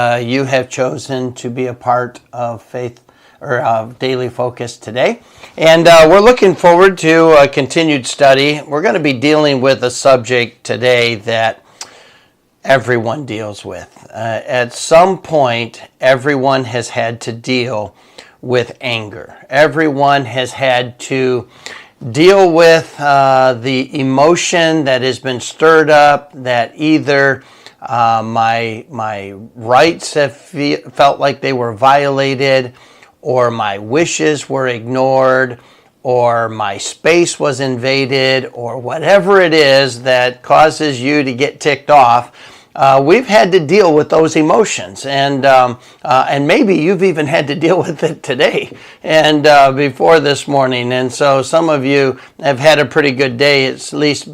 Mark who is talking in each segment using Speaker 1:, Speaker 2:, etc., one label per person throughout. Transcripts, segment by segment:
Speaker 1: You have chosen to be a part of Faith or Daily Focus today. And we're looking forward to a continued study. We're going to be dealing with a subject today that everyone deals with. At some point, everyone has had to deal with anger. Everyone has had to deal with the emotion that has been stirred up, that either my rights have felt like they were violated, or my wishes were ignored, or my space was invaded, or whatever it is that causes you to get ticked off. We've had to deal with those emotions, and maybe you've even had to deal with it today and before this morning. And so some of you have had a pretty good day, at least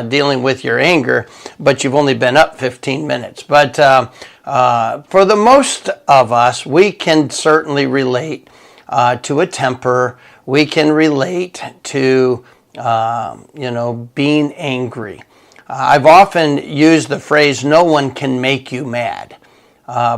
Speaker 1: dealing with your anger, but you've only been up 15 minutes. But for the most of us, we can certainly relate to a temper. We can relate to being angry. I've often used the phrase, no one can make you mad.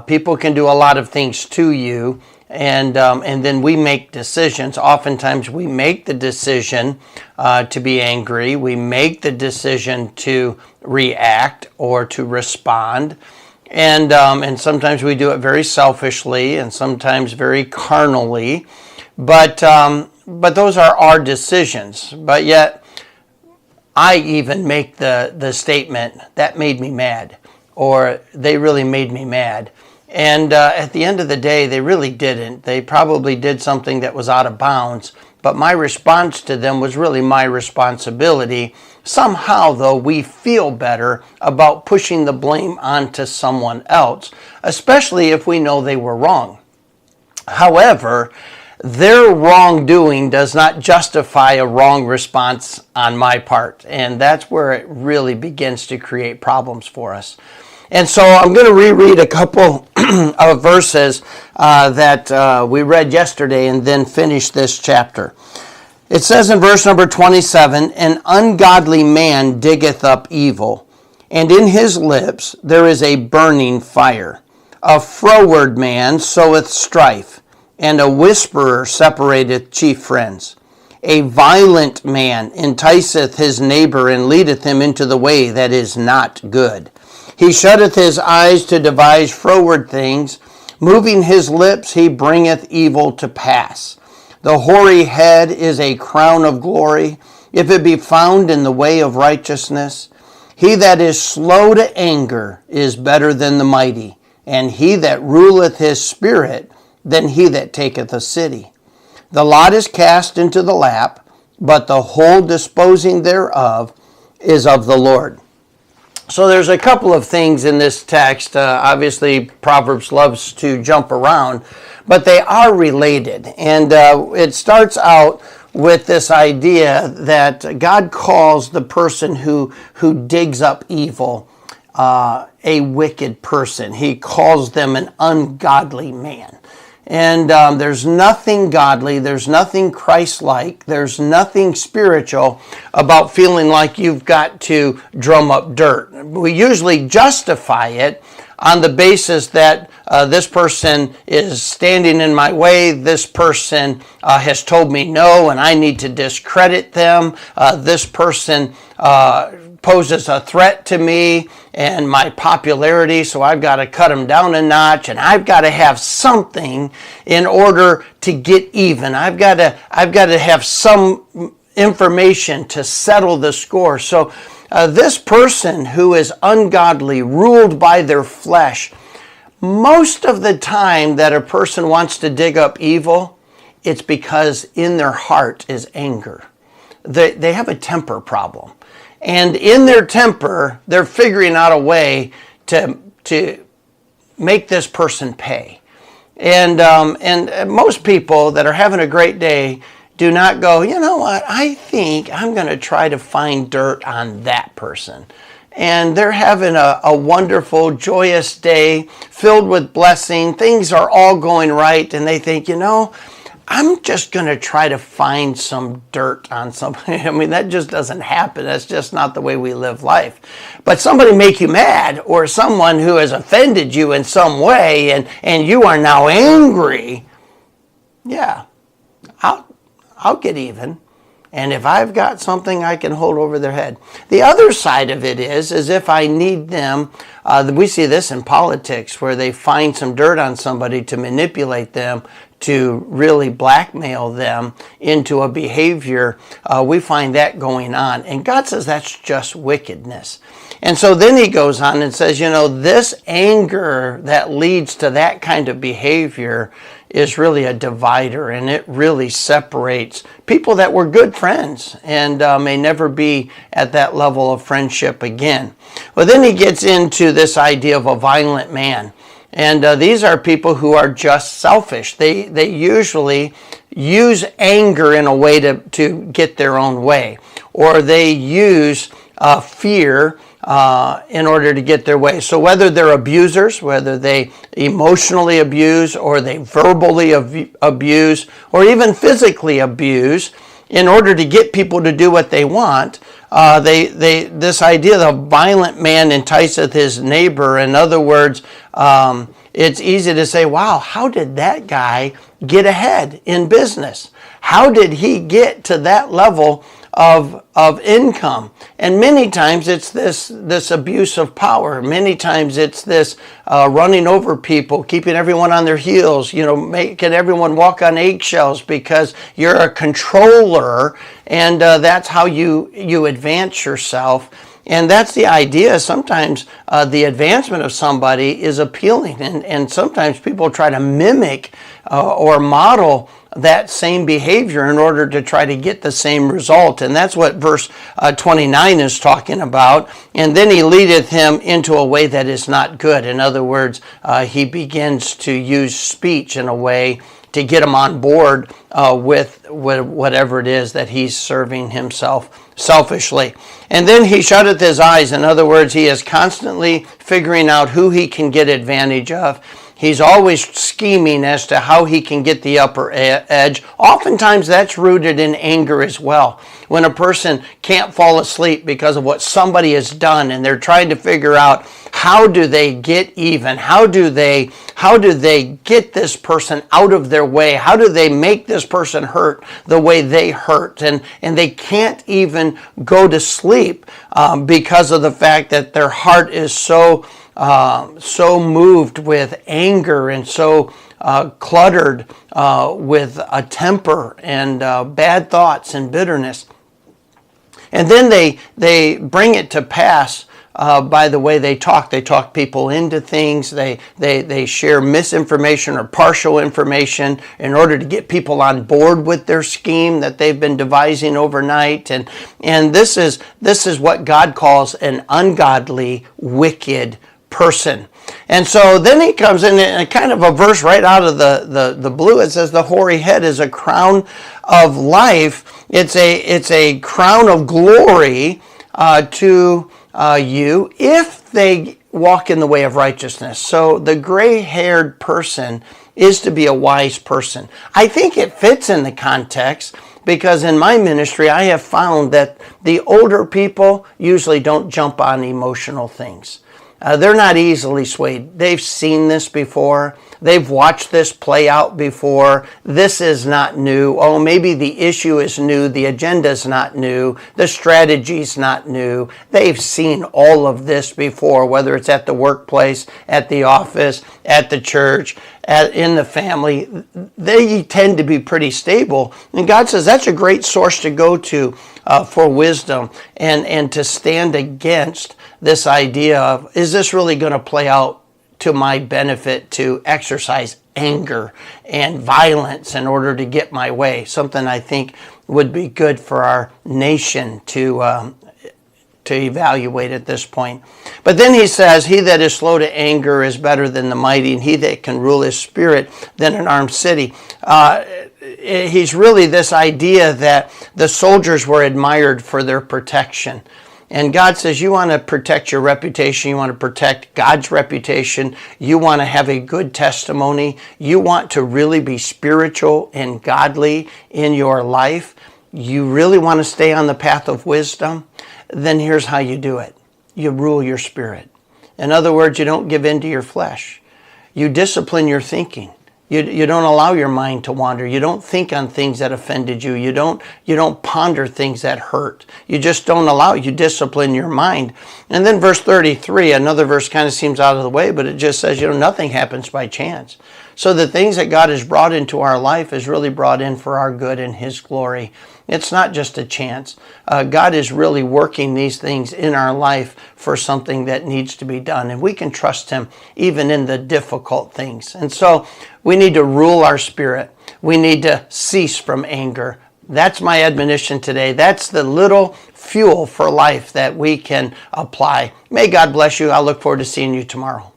Speaker 1: People can do a lot of things to you, and then we make decisions. Oftentimes we make the decision to be angry. We make the decision to react or to respond. And sometimes we do it very selfishly and sometimes very carnally. But those are our decisions. But yet, I even make the statement, that made me mad, or they really made me mad. And at the end of the day, they really didn't. They probably did something that was out of bounds, but my response to them was really my responsibility. Somehow, though, we feel better about pushing the blame onto someone else, especially if we know they were wrong. However, their wrongdoing does not justify a wrong response on my part. And that's where it really begins to create problems for us. And so I'm going to reread a couple of verses that we read yesterday and then finish this chapter. It says in verse number 27, "An ungodly man diggeth up evil, and in his lips there is a burning fire. A froward man soweth strife, and a whisperer separateth chief friends. A violent man enticeth his neighbor and leadeth him into the way that is not good. He shutteth his eyes to devise froward things. Moving his lips, he bringeth evil to pass. The hoary head is a crown of glory, if it be found in the way of righteousness. He that is slow to anger is better than the mighty, and he that ruleth his spirit than he that taketh a city. The lot is cast into the lap, but the whole disposing thereof is of the Lord." So there's a couple of things in this text. Obviously, Proverbs loves to jump around, but they are related. And it starts out with this idea that God calls the person who digs up evil a wicked person. He calls them an ungodly man. And there's nothing godly, there's nothing Christ-like, there's nothing spiritual about feeling like you've got to drum up dirt. We usually justify it on the basis that this person is standing in my way, this person has told me no and I need to discredit them, this person poses a threat to me and my popularity, so I've got to cut them down a notch, and I've got to have something in order to get even. I've got to have some information to settle the score. So this person who is ungodly, ruled by their flesh, most of the time that a person wants to dig up evil, it's because in their heart is anger. They have a temper problem. And in their temper, they're figuring out a way to make this person pay. And most people that are having a great day do not go, you know what, I think I'm going to try to find dirt on that person. And they're having a wonderful, joyous day filled with blessing. Things are all going right. And they think, I'm just going to try to find some dirt on somebody. I mean, that just doesn't happen. That's just not the way we live life. But somebody make you mad, or someone who has offended you in some way, and you are now angry, yeah, I'll get even. And if I've got something, I can hold over their head. The other side of it is if I need them, we see this in politics, where they find some dirt on somebody to manipulate them, to really blackmail them into a behavior. We find that going on. And God says that's just wickedness. And so then he goes on and says, this anger that leads to that kind of behavior is really a divider, and it really separates people that were good friends and may never be at that level of friendship again. Well, then he gets into this idea of a violent man. And these are people who are just selfish. They usually use anger in a way to get their own way, or they use fear in order to get their way. So whether they're abusers, whether they emotionally abuse, or they verbally abuse, or even physically abuse, in order to get people to do what they want, this idea of a violent man enticeth his neighbor. In other words, it's easy to say, wow, how did that guy get ahead in business? How did he get to that level of income? And many times it's this abuse of power. Many times it's this running over people, keeping everyone on their heels, making everyone walk on eggshells because you're a controller, and that's how you advance yourself. And that's the idea. Sometimes the advancement of somebody is appealing, and sometimes people try to mimic or model that same behavior in order to try to get the same result. And that's what verse 29 is talking about. And then he leadeth him into a way that is not good. In other words, he begins to use speech in a way to get him on board with whatever it is that he's serving himself selfishly. And then he shutteth his eyes. In other words, he is constantly figuring out who he can get advantage of. He's always scheming as to how he can get the upper edge. Oftentimes that's rooted in anger as well. When a person can't fall asleep because of what somebody has done, and they're trying to figure out how do they get even? How do they get this person out of their way? How do they make this person hurt the way they hurt? And they can't even go to sleep because of the fact that their heart is so moved with anger, and so cluttered with a temper and bad thoughts and bitterness. And then they bring it to pass by the way they talk. They talk people into things. They share misinformation or partial information in order to get people on board with their scheme that they've been devising overnight. And this is what God calls an ungodly, wicked person. And so then he comes in and kind of a verse right out of the blue. It says the hoary head is a crown of life. It's a crown of glory to you if they walk in the way of righteousness. So the gray-haired person is to be a wise person. I think it fits in the context, because in my ministry I have found that the older people usually don't jump on emotional things. They're not easily swayed. They've seen this before. They've watched this play out before. This is not new. Oh, maybe the issue is new. The agenda is not new. The strategy's not new. They've seen all of this before, whether it's at the workplace, at the office, at the church, in the family. They tend to be pretty stable. And God says that's a great source to go to for wisdom and to stand against this idea of, is this really going to play out to my benefit to exercise anger and violence in order to get my way? Something I think would be good for our nation to evaluate at this point. But then he says, he that is slow to anger is better than the mighty, and he that can rule his spirit than an armed city. He's really this idea that the soldiers were admired for their protection. And God says you want to protect your reputation. You want to protect God's reputation. You want to have a good testimony. You want to really be spiritual and godly in your life. You really want to stay on the path of wisdom. Then here's how you do it. You rule your spirit. In other words, you don't give in to your flesh. You discipline your thinking. You don't allow your mind to wander. You don't think on things that offended you. You don't ponder things that hurt. You just don't allow it. You discipline your mind. And then verse 33, another verse kind of seems out of the way, but it just says, nothing happens by chance. So the things that God has brought into our life is really brought in for our good and His glory. It's not just a chance. God is really working these things in our life for something that needs to be done. And we can trust Him even in the difficult things. And so we need to rule our spirit. We need to cease from anger. That's my admonition today. That's the little fuel for life that we can apply. May God bless you. I look forward to seeing you tomorrow.